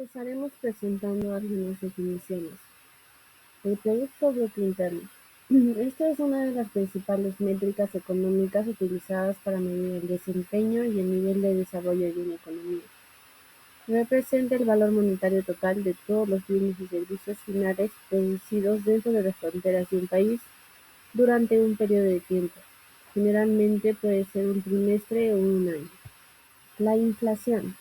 Empezaremos presentando algunas definiciones. El Producto Bruto Interno. Esta es una de las principales métricas económicas utilizadas para medir el desempeño y el nivel de desarrollo de una economía. Representa el valor monetario total de todos los bienes y servicios finales producidos dentro de las fronteras de un país durante un periodo de tiempo. Generalmente puede ser un trimestre o un año. La inflación.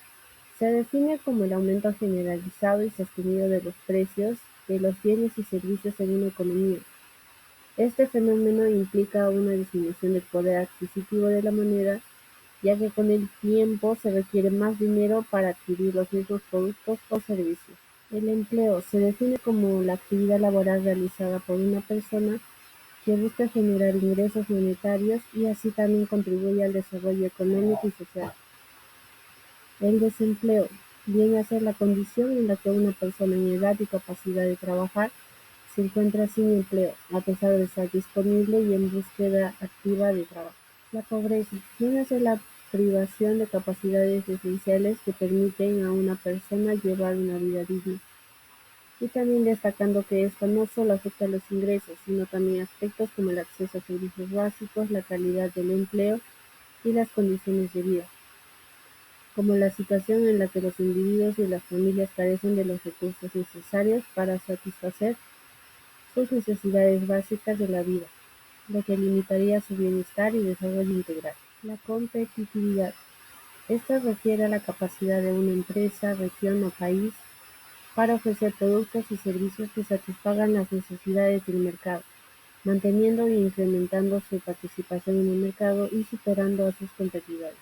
Se define como el aumento generalizado y sostenido de los precios de los bienes y servicios en una economía. Este fenómeno implica una disminución del poder adquisitivo de la moneda, ya que con el tiempo se requiere más dinero para adquirir los mismos productos o servicios. El empleo se define como la actividad laboral realizada por una persona que busca generar ingresos monetarios y así también contribuye al desarrollo económico y social. El desempleo viene a ser la condición en la que una persona en edad y capacidad de trabajar se encuentra sin empleo, a pesar de estar disponible y en búsqueda activa de trabajo. La pobreza viene a ser la privación de capacidades esenciales que permiten a una persona llevar una vida digna. Y también destacando que esto no solo afecta a los ingresos, sino también aspectos como el acceso a servicios básicos, la calidad del empleo y las condiciones de vida, como la situación en la que los individuos y las familias carecen de los recursos necesarios para satisfacer sus necesidades básicas de la vida, lo que limitaría su bienestar y desarrollo integral. La competitividad. Esta refiere a la capacidad de una empresa, región o país para ofrecer productos y servicios que satisfagan las necesidades del mercado, manteniendo e incrementando su participación en el mercado y superando a sus competidores.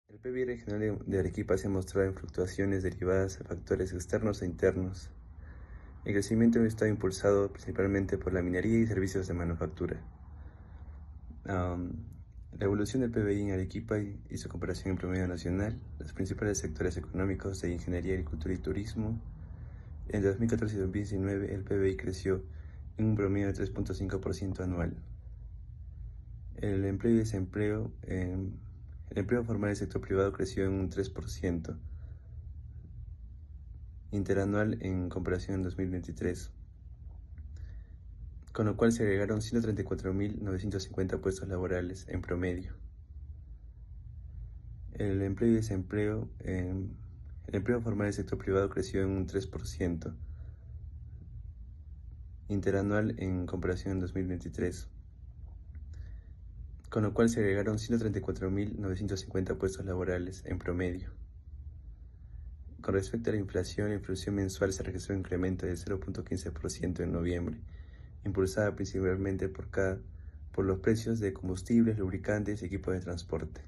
El PBI regional de Arequipa se ha mostrado en fluctuaciones derivadas de factores externos e internos. El crecimiento está impulsado principalmente por la minería y servicios de manufactura. La evolución del PBI en Arequipa y su comparación en promedio nacional, los principales sectores económicos de ingeniería, agricultura y turismo. En 2014 y 2019 el PBI creció en un promedio de 3.5% anual. El empleo y desempleo, el empleo formal del sector privado creció en un 3% interanual en comparación en 2023, con lo cual se agregaron 134.950 puestos laborales en promedio. El empleo y desempleo, el empleo formal del sector privado creció en un 3% interanual en comparación en 2023, con lo cual se agregaron 134.950 puestos laborales en promedio. Con respecto a la inflación mensual se registró un incremento de 0.15% en noviembre, impulsada principalmente por los precios de combustibles, lubricantes y equipos de transporte.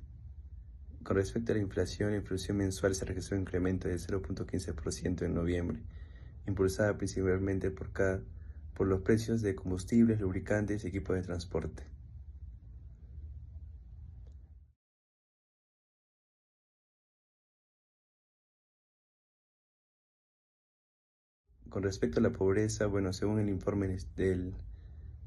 Con respecto a la inflación mensual se registró un incremento de 0.15% en noviembre, impulsada principalmente por los precios de combustibles, lubricantes y equipos de transporte. Con respecto a la pobreza, según el informe del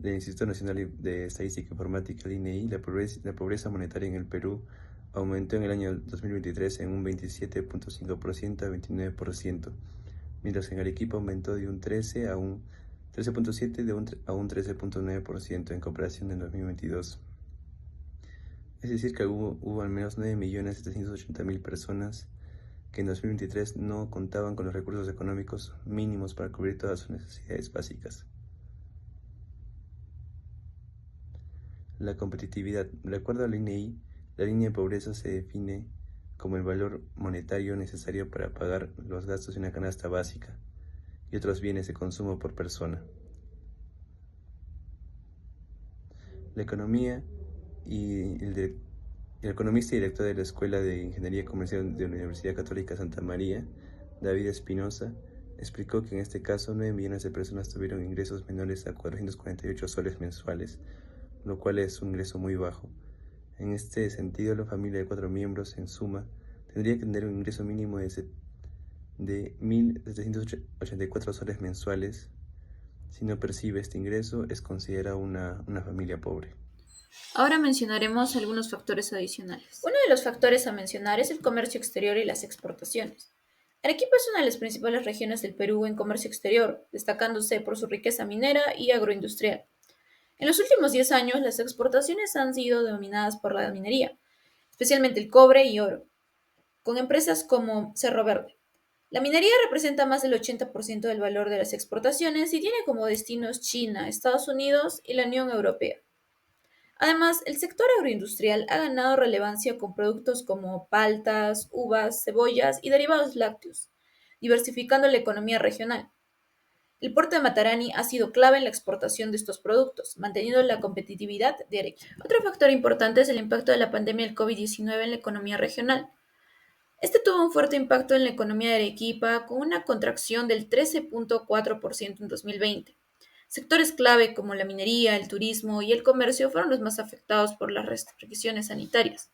Instituto Nacional de Estadística e Informática, el INEI, la pobreza monetaria en el Perú aumentó en el año 2023 en un 27.5% a 29%, mientras que en Arequipa aumentó de un 13 a un 13.7 a un 13.9% en comparación en 2022. Es decir, que hubo al menos 9.780.000 personas que en 2023 no contaban con los recursos económicos mínimos para cubrir todas sus necesidades básicas. La competitividad. De acuerdo al INEI, la línea de pobreza se define como el valor monetario necesario para pagar los gastos de una canasta básica y otros bienes de consumo por persona. La economía y el economista y director de la Escuela de Ingeniería Comercial de la Universidad Católica Santa María, David Espinosa, explicó que en este caso 9 millones de personas tuvieron ingresos menores a 448 soles mensuales, lo cual es un ingreso muy bajo. En este sentido, la familia de 4 miembros, en suma, tendría que tener un ingreso mínimo de 1.784 soles mensuales. Si no percibe este ingreso, es considerada una familia pobre. Ahora mencionaremos algunos factores adicionales. Uno de los factores a mencionar es el comercio exterior y las exportaciones. Arequipa es una de las principales regiones del Perú en comercio exterior, destacándose por su riqueza minera y agroindustrial. En los últimos 10 años, las exportaciones han sido dominadas por la minería, especialmente el cobre y oro, con empresas como Cerro Verde. La minería representa más del 80% del valor de las exportaciones y tiene como destinos China, Estados Unidos y la Unión Europea. Además, el sector agroindustrial ha ganado relevancia con productos como paltas, uvas, cebollas y derivados lácteos, diversificando la economía regional. El puerto de Matarani ha sido clave en la exportación de estos productos, manteniendo la competitividad de Arequipa. Otro factor importante es el impacto de la pandemia del COVID-19 en la economía regional. Este tuvo un fuerte impacto en la economía de Arequipa, con una contracción del 13.4% en 2020. Sectores clave como la minería, el turismo y el comercio fueron los más afectados por las restricciones sanitarias.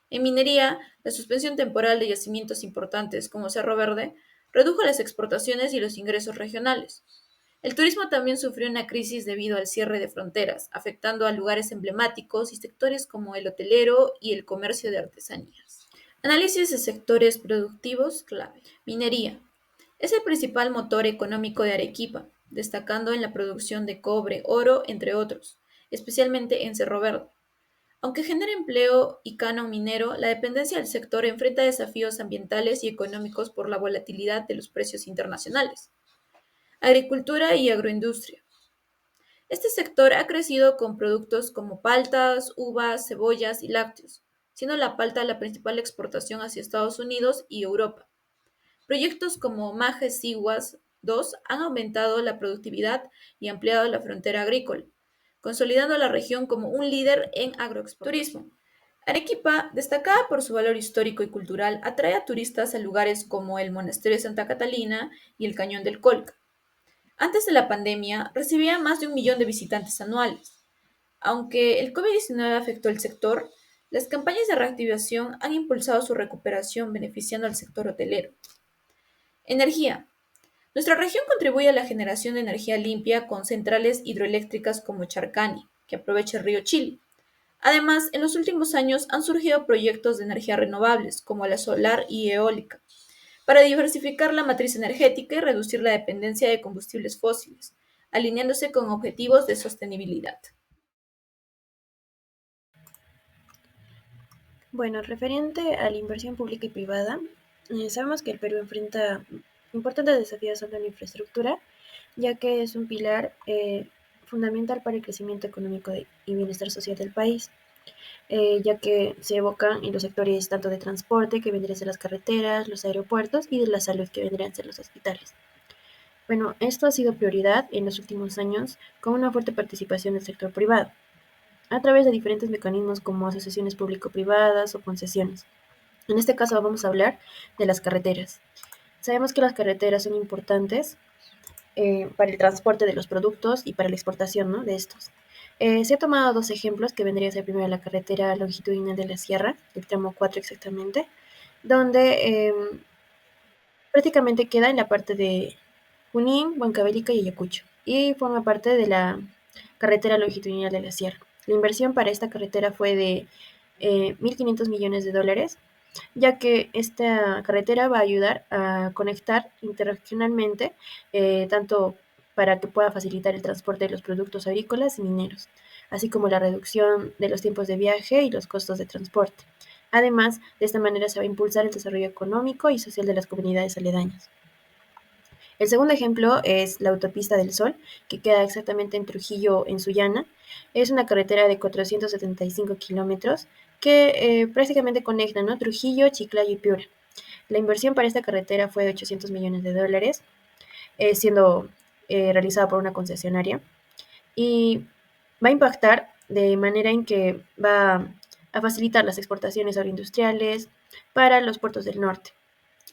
En minería, la suspensión temporal de yacimientos importantes como Cerro Verde redujo las exportaciones y los ingresos regionales. El turismo también sufrió una crisis debido al cierre de fronteras, afectando a lugares emblemáticos y sectores como el hotelero y el comercio de artesanías. Análisis de sectores productivos clave. Minería. Es el principal motor económico de Arequipa, destacando en la producción de cobre, oro, entre otros, especialmente en Cerro Verde. Aunque genera empleo y canon minero, la dependencia del sector enfrenta desafíos ambientales y económicos por la volatilidad de los precios internacionales. Agricultura y agroindustria. Este sector ha crecido con productos como paltas, uvas, cebollas y lácteos, siendo la palta la principal exportación hacia Estados Unidos y Europa. Proyectos como Majes Siguas 2 han aumentado la productividad y ampliado la frontera agrícola, consolidando a la región como un líder en agroexportación. Arequipa, destacada por su valor histórico y cultural, atrae a turistas a lugares como el Monasterio de Santa Catalina y el Cañón del Colca. Antes de la pandemia, recibía más de 1 millón de visitantes anuales. Aunque el COVID-19 afectó el sector, las campañas de reactivación han impulsado su recuperación, beneficiando al sector hotelero. Energía. Nuestra región contribuye a la generación de energía limpia con centrales hidroeléctricas como Charcani, que aprovecha el río Chili. Además, en los últimos años han surgido proyectos de energía renovables, como la solar y eólica, para diversificar la matriz energética y reducir la dependencia de combustibles fósiles, alineándose con objetivos de sostenibilidad. Bueno, referente a la inversión pública y privada, sabemos que el Perú enfrenta importantes desafíos sobre la infraestructura, ya que es un pilar fundamental para el crecimiento económico y bienestar social del país, ya que se evocan en los sectores tanto de transporte, que vendrían a ser las carreteras, los aeropuertos, y de la salud, que vendrían a ser los hospitales. Bueno, esto ha sido prioridad en los últimos años con una fuerte participación del sector privado, a través de diferentes mecanismos como asociaciones público-privadas o concesiones. En este caso vamos a hablar de las carreteras. Sabemos que las carreteras son importantes para el transporte de los productos y para la exportación, ¿no?, de estos. Se ha tomado dos ejemplos, que vendría a ser primero la carretera longitudinal de la Sierra, el tramo 4 exactamente, donde prácticamente queda en la parte de Junín, Huancavelica y Ayacucho, y forma parte de la carretera longitudinal de la Sierra. La inversión para esta carretera fue de 1.500 millones de dólares, ya que esta carretera va a ayudar a conectar interregionalmente, tanto para que pueda facilitar el transporte de los productos agrícolas y mineros, así como la reducción de los tiempos de viaje y los costos de transporte. Además, de esta manera se va a impulsar el desarrollo económico y social de las comunidades aledañas. El segundo ejemplo es la Autopista del Sol, que queda exactamente en Trujillo, en Sullana. Es una carretera de 475 kilómetros que prácticamente conecta, ¿no?, Trujillo, Chiclayo y Piura. La inversión para esta carretera fue de 800 millones de dólares, siendo realizada por una concesionaria, y va a impactar de manera en que va a facilitar las exportaciones agroindustriales para los puertos del norte.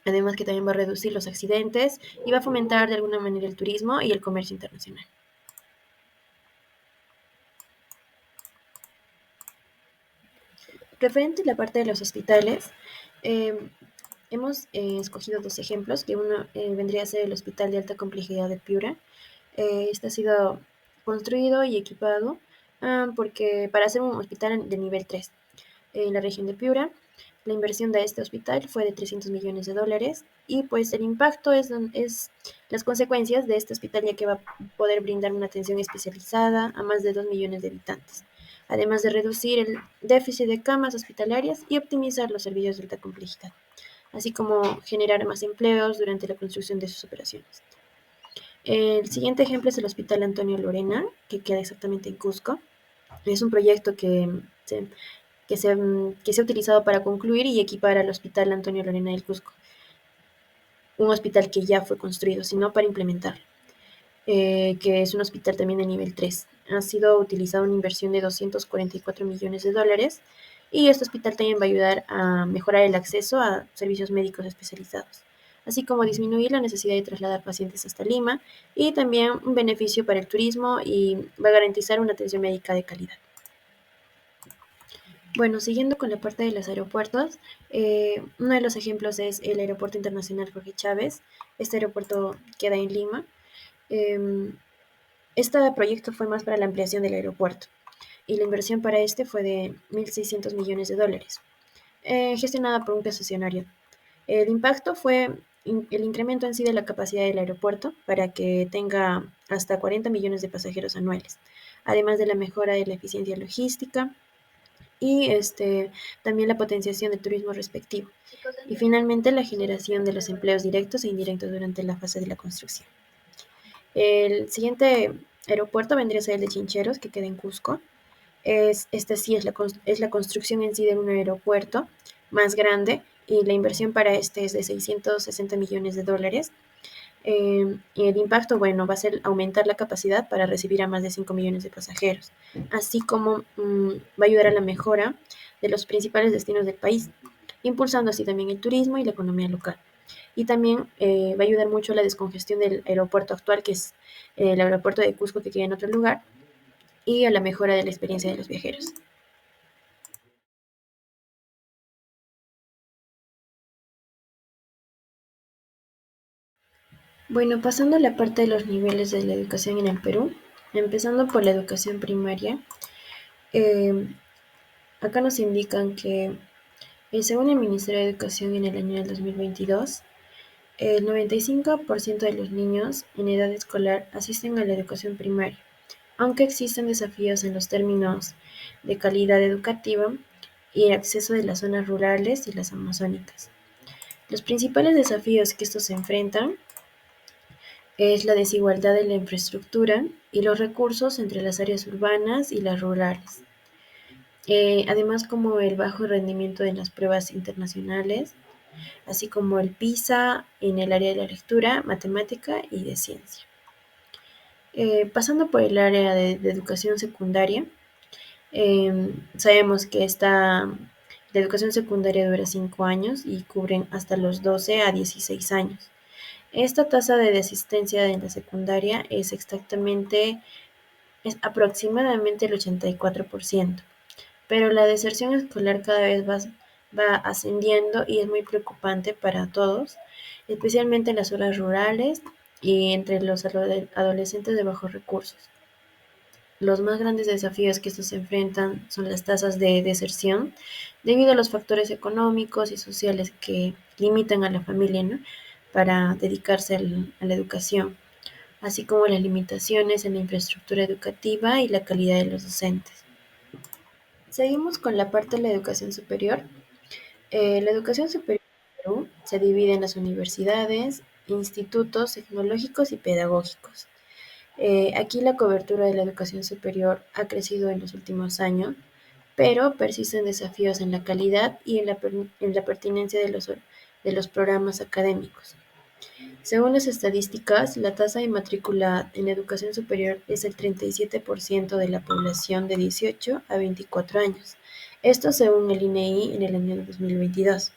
Además que también va a reducir los accidentes y va a fomentar de alguna manera el turismo y el comercio internacional. Referente a la parte de los hospitales, eh, hemos escogido dos ejemplos, que uno vendría a ser el Hospital de Alta Complejidad de Piura. Este ha sido construido y equipado porque para ser un hospital de nivel 3 en la región de Piura. La inversión de este hospital fue de 300 millones de dólares y pues el impacto es las consecuencias de este hospital, ya que va a poder brindar una atención especializada a más de 2 millones de habitantes, además de reducir el déficit de camas hospitalarias y optimizar los servicios de alta complejidad, así como generar más empleos durante la construcción de sus operaciones. El siguiente ejemplo es el Hospital Antonio Lorena, que queda exactamente en Cusco. Es un proyecto que se ha utilizado para concluir y equipar al Hospital Antonio Lorena del Cusco, un hospital que ya fue construido, sino para implementarlo, que es un hospital también de nivel 3. Ha sido utilizada una inversión de 244 millones de dólares y este hospital también va a ayudar a mejorar el acceso a servicios médicos especializados, así como disminuir la necesidad de trasladar pacientes hasta Lima y también un beneficio para el turismo y va a garantizar una atención médica de calidad. Bueno, siguiendo con la parte de los aeropuertos, uno de los ejemplos es el Aeropuerto Internacional Jorge Chávez. Este aeropuerto queda en Lima. Em, este proyecto fue más para la ampliación del aeropuerto y la inversión para este fue de 1.600 millones de dólares, gestionada por un concesionario. El impacto fue el incremento en sí de la capacidad del aeropuerto para que tenga hasta 40 millones de pasajeros anuales, además de la mejora de la eficiencia logística y también la potenciación del turismo respectivo. Y finalmente la generación de los empleos directos e indirectos durante la fase de la construcción. El siguiente aeropuerto vendría a ser el de Chincheros, que queda en Cusco. Esta sí es la construcción en sí de un aeropuerto más grande y la inversión para este es de 660 millones de dólares. Y el impacto, bueno, va a ser aumentar la capacidad para recibir a más de 5 millones de pasajeros, así como va a ayudar a la mejora de los principales destinos del país, impulsando así también el turismo y la economía local. Y también va a ayudar mucho a la descongestión del aeropuerto actual, que es el aeropuerto de Cusco, que queda en otro lugar, y a la mejora de la experiencia de los viajeros. Bueno, pasando a la parte de los niveles de la educación en el Perú, empezando por la educación primaria, eh, acá nos indican que, según el Ministerio de Educación en el año del 2022, el 95% de los niños en edad escolar asisten a la educación primaria, aunque existen desafíos en los términos de calidad educativa y acceso de las zonas rurales y las amazónicas. Los principales desafíos que estos se enfrentan es la desigualdad de la infraestructura y los recursos entre las áreas urbanas y las rurales. Además, como el bajo rendimiento de las pruebas internacionales, así como el PISA en el área de la lectura, matemática y de ciencia. Pasando por el área de educación secundaria, sabemos que la educación secundaria dura 5 años y cubren hasta los 12 a 16 años. Esta tasa de desasistencia en la secundaria es aproximadamente el 84%, pero la deserción escolar cada vez va ascendiendo y es muy preocupante para todos, especialmente en las zonas rurales y entre los adolescentes de bajos recursos. Los más grandes desafíos que estos se enfrentan son las tasas de deserción, debido a los factores económicos y sociales que limitan a la familia, ¿no?, para dedicarse a la educación, así como las limitaciones en la infraestructura educativa y la calidad de los docentes. Seguimos con la parte de la educación superior. La educación superior en Perú se divide en las universidades, institutos tecnológicos y pedagógicos. Aquí la cobertura de la educación superior ha crecido en los últimos años, pero persisten desafíos en la calidad y en la pertinencia de los programas académicos. Según las estadísticas, la tasa de matrícula en educación superior es el 37% de la población de 18 a 24 años. Esto según el INEI en el año 2022.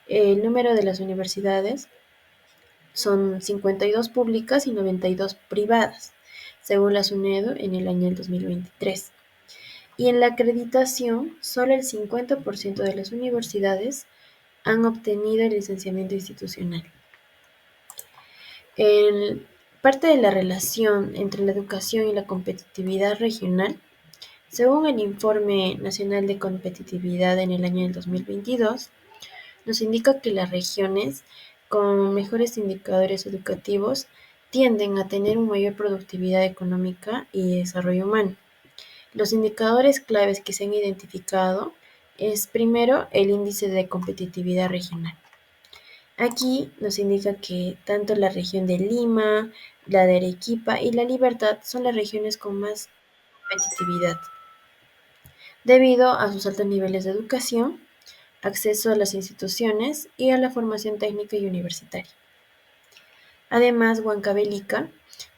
El número de las universidades son 52 públicas y 92 privadas, según la SUNEDU en el año 2023. Y en la acreditación, solo el 50% de las universidades han obtenido el licenciamiento institucional. Parte de la relación entre la educación y la competitividad regional Según el Informe Nacional de Competitividad en el año del 2022, nos indica que las regiones con mejores indicadores educativos tienden a tener una mayor productividad económica y desarrollo humano. Los indicadores claves que se han identificado es primero el índice de competitividad regional. Aquí nos indica que tanto la región de Lima, la de Arequipa y La Libertad son las regiones con más competitividad, debido a sus altos niveles de educación, acceso a las instituciones y a la formación técnica y universitaria. Además, Huancavelica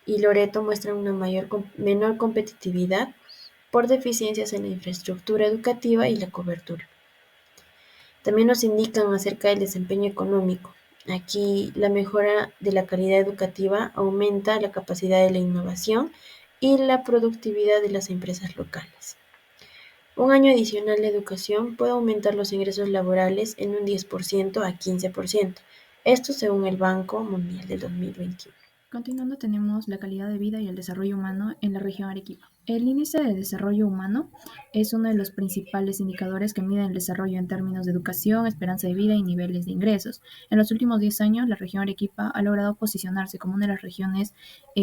y Loreto muestran una menor competitividad por deficiencias en la infraestructura educativa y la cobertura. También nos indican acerca del desempeño económico. Aquí la mejora de la calidad educativa aumenta la capacidad de la innovación y la productividad de las empresas locales. Un año adicional de educación puede aumentar los ingresos laborales en un 10% a 15%, esto según el Banco Mundial del 2021. Continuando tenemos la calidad de vida y el desarrollo humano en la región Arequipa. El índice de desarrollo humano es uno de los principales indicadores que miden el desarrollo en términos de educación, esperanza de vida y niveles de ingresos. En los últimos 10 años, la región Arequipa ha logrado posicionarse como una de las regiones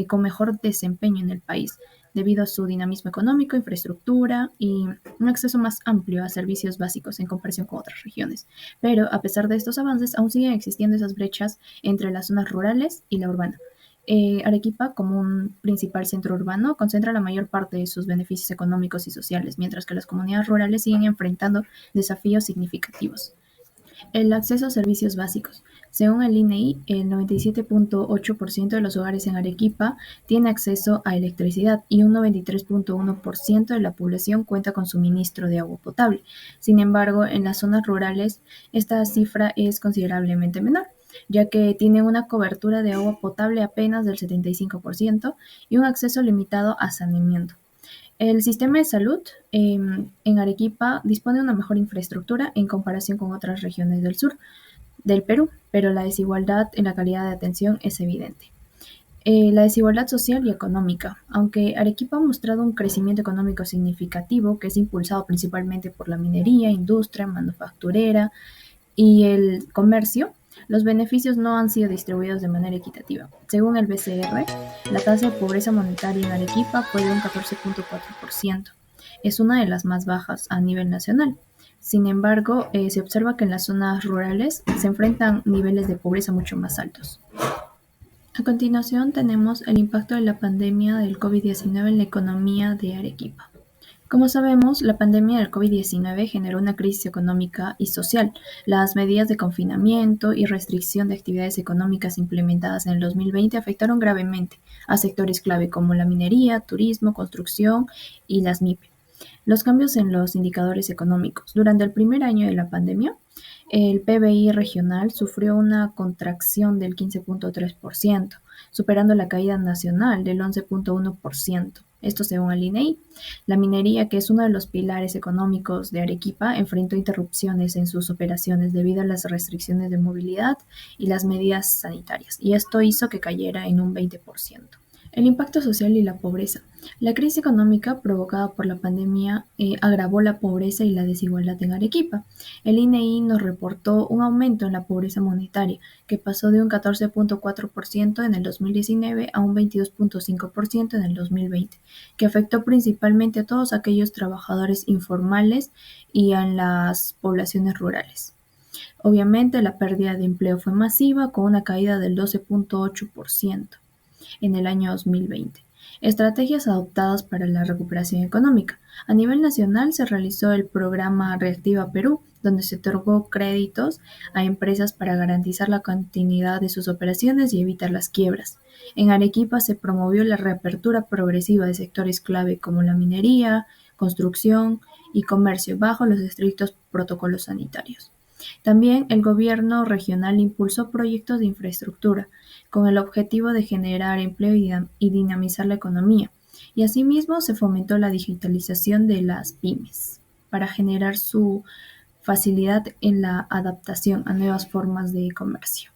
con mejor desempeño en el país, debido a su dinamismo económico, infraestructura y un acceso más amplio a servicios básicos en comparación con otras regiones. Pero a pesar de estos avances, aún siguen existiendo esas brechas entre las zonas rurales y la urbana. Arequipa, como un principal centro urbano, concentra la mayor parte de sus beneficios económicos y sociales, mientras que las comunidades rurales siguen enfrentando desafíos significativos. El acceso a servicios básicos. Según el INEI, el 97.8% de los hogares en Arequipa tiene acceso a electricidad y un 93.1% de la población cuenta con suministro de agua potable. Sin embargo, en las zonas rurales esta cifra es considerablemente menor, ya que tienen una cobertura de agua potable apenas del 75% y un acceso limitado a saneamiento. El sistema de salud en Arequipa dispone de una mejor infraestructura en comparación con otras regiones del sur del Perú, pero la desigualdad en la calidad de atención es evidente. La desigualdad social y económica. Aunque Arequipa ha mostrado un crecimiento económico significativo, que es impulsado principalmente por la minería, industria, manufacturera y el comercio, los beneficios no han sido distribuidos de manera equitativa. Según el BCR, la tasa de pobreza monetaria en Arequipa fue de un 14.4%. Es una de las más bajas a nivel nacional. Sin embargo, se observa que en las zonas rurales se enfrentan niveles de pobreza mucho más altos. A continuación tenemos el impacto de la pandemia del COVID-19 en la economía de Arequipa. Como sabemos, la pandemia del COVID-19 generó una crisis económica y social. Las medidas de confinamiento y restricción de actividades económicas implementadas en el 2020 afectaron gravemente a sectores clave como la minería, turismo, construcción y las MIPE. Los cambios en los indicadores económicos. Durante el primer año de la pandemia, el PBI regional sufrió una contracción del 15.3%, superando la caída nacional del 11.1%. Esto según el INEI. La minería, que es uno de los pilares económicos de Arequipa, enfrentó interrupciones en sus operaciones debido a las restricciones de movilidad y las medidas sanitarias, y esto hizo que cayera en un 20%. El impacto social y la pobreza. La crisis económica provocada por la pandemia agravó la pobreza y la desigualdad en Arequipa. El INEI nos reportó un aumento en la pobreza monetaria, que pasó de un 14.4% en el 2019 a un 22.5% en el 2020, que afectó principalmente a todos aquellos trabajadores informales y en las poblaciones rurales. Obviamente, la pérdida de empleo fue masiva, con una caída del 12.8% en el año 2020. Estrategias adoptadas para la recuperación económica. A nivel nacional se realizó el programa Reactiva Perú, donde se otorgó créditos a empresas para garantizar la continuidad de sus operaciones y evitar las quiebras. En Arequipa se promovió la reapertura progresiva de sectores clave como la minería, construcción y comercio bajo los estrictos protocolos sanitarios. También el gobierno regional impulsó proyectos de infraestructura con el objetivo de generar empleo y dinamizar la economía. Y asimismo se fomentó la digitalización de las pymes para generar su facilidad en la adaptación a nuevas formas de comercio.